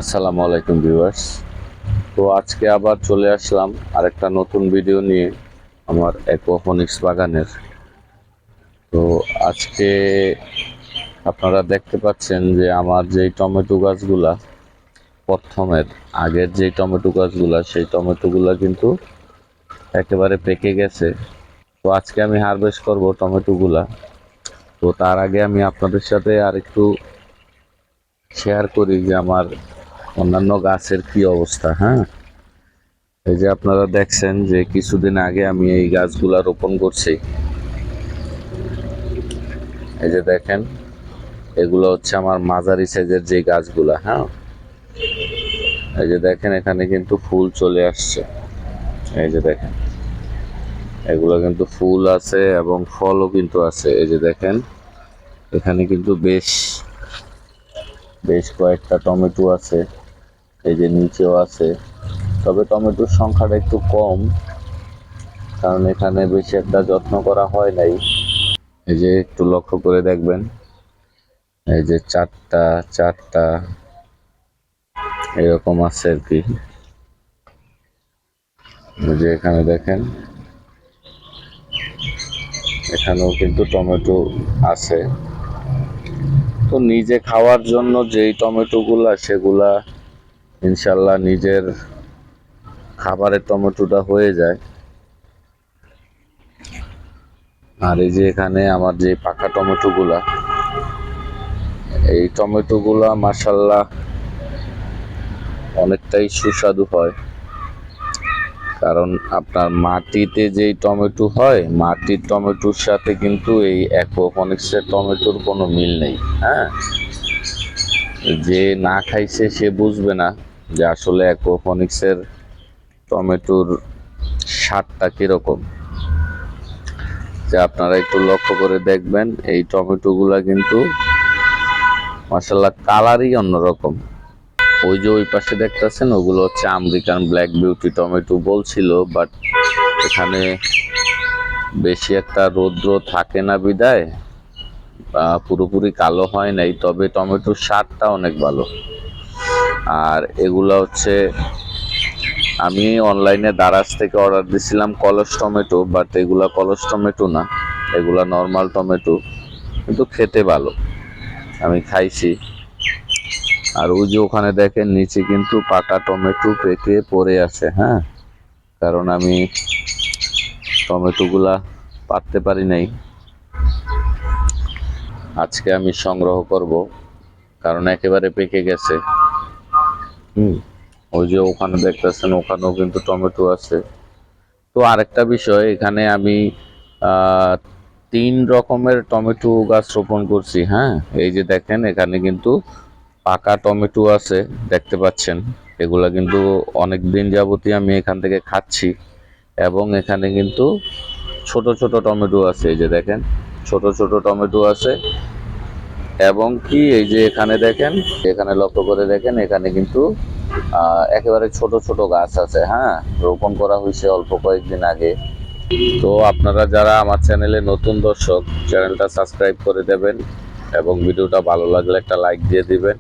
আসসালামু আলাইকুম ভিউয়ার্স। তো আজকে আবার চলে আসলাম আরেকটা নতুন ভিডিও নিয়ে আমার অ্যাকুয়াপনিক্স বাগানের। তো আজকে আপনারা দেখতে পাচ্ছেন যে আমার যেই টমেটো গাছগুলা প্রথমের আগের যেই টমেটো গাছগুলা সেই টমেটোগুলা কিন্তু একেবারে পেকে গেছে। তো আজকে আমি হারভেস্ট করব টমেটোগুলা। তো তার আগে আমি আপনাদের সাথে আরেকটু শেয়ার করি যে আমার অন্যান্য গাছের কি অবস্থা। হ্যাঁ, এই যে আপনারা দেখছেন যে কিছুদিন আগে আমি এই গাছগুলা রোপণ করছি। এই যে দেখেন, এগুলো হচ্ছে আমার মাঝারি সাইজের যে গাছগুলা। হ্যাঁ, এই যে দেখেন এখানে কিন্তু ফুল চলে আসছে। এই যে দেখেন, এগুলো কিন্তু ফুল আছে এবং ফলও কিন্তু আছে। এই যে দেখেন এখানে কিন্তু বেশ বেশ কয়েকটা টমেটো আছে। এই যে নিচেও আছে, তবে টমেটোর সংখ্যাটা একটু কম, কারণ এখানে বেশি একটা যত্ন করা হয় নাই। এই যে একটু লক্ষ্য করে দেখবেন, এই যে চারটা চারটা এরকম আছে আর কি। যে এখানে দেখেন, এখানেও কিন্তু টমেটো আছে। তো নিজে খাওয়ার জন্য যেই টমেটোগুলা সেগুলা ইনশাল্লাহ নিজের খাবারের টমেটোটা হয়ে যায়। আর এই যে এখানে আমার যে পাকা টমেটোগুলা, এই টমেটোগুলা মাশাল্লাহ অনেকটাই সুস্বাদু হয়। কারণ আপনার মাটিতে যেই টমেটো হয়, মাটির টমেটোর সাথে কিন্তু এই অ্যাকুয়াপনিক্সের টমেটোর কোনো মিল নেই। হ্যাঁ, যে না খাইছে সে বুঝবে না যে আসলে অ্যাকুয়াপনিক্সের টমেটোর স্বাদটা কিরকম। যে আপনারা একটু লক্ষ্য করে দেখবেন, এই টমেটোগুলা কিন্তু মাশাল্লাহ কালারই অন্যরকম। ওই যে ওই পাশে দেখতেছেন, ওগুলো হচ্ছে আমেরিকান ব্ল্যাক বিউটি টমেটো বলছিল, বাট এখানে বেশি একটা রৌদ্র থাকে না বিদায় পুরোপুরি কালো হয় নাই, তবে টমেটোর স্বাদটা অনেক ভালো। আর এগুলো হচ্ছে আমি অনলাইনে দারাজ থেকে অর্ডার দিছিলাম কলস টমেটো, বাট এগুলা কলস টমেটো না, এগুলা নর্মাল টমেটো, কিন্তু খেতে ভালো, আমি খাইছি। আর ওই যে ওখানে দেখেন নিচে কিন্তু পাকা টমেটো পেকে পড়ে আছে। হ্যাঁ, কারণ আমি টমেটোগুলা পারতে পারি নাই, আজকে আমি সংগ্রহ করব, কারণ একেবারে পেকে গেছে। ওই যে ওখানে দেখতেছেন, ওখানেও কিন্তু টমেটো আছে। তো আরেকটা বিষয়, এখানে আমি 3 রকমের টমেটো গাছ রোপণ করছি। হ্যাঁ, এই যে দেখেন এখানে কিন্তু পাকা টমেটো আছে, দেখতে পাচ্ছেন। এগুলা কিন্তু অনেক দিন যাবতই আমি এখান থেকে খাচ্ছি। এবং এখানে কিন্তু ছোট ছোট টমেটো আছে। এই যে দেখেন ছোট ছোট টমেটো আছে। এবং কি এই যে এখানে দেখেন, এখানে লক্ষ্য করে দেখেন, এখানে কিন্তু একেবারে ছোট ছোট গাছ আছে। হ্যাঁ, রোপণ করা হয়েছে অল্প কয়েকদিন আগে। তো আপনারা যারা আমার চ্যানেলে নতুন দর্শক, চ্যানেলটা সাবস্ক্রাইব করে দেবেন এবং ভিডিওটা ভালো লাগলে একটা লাইক দিয়ে দিবেন।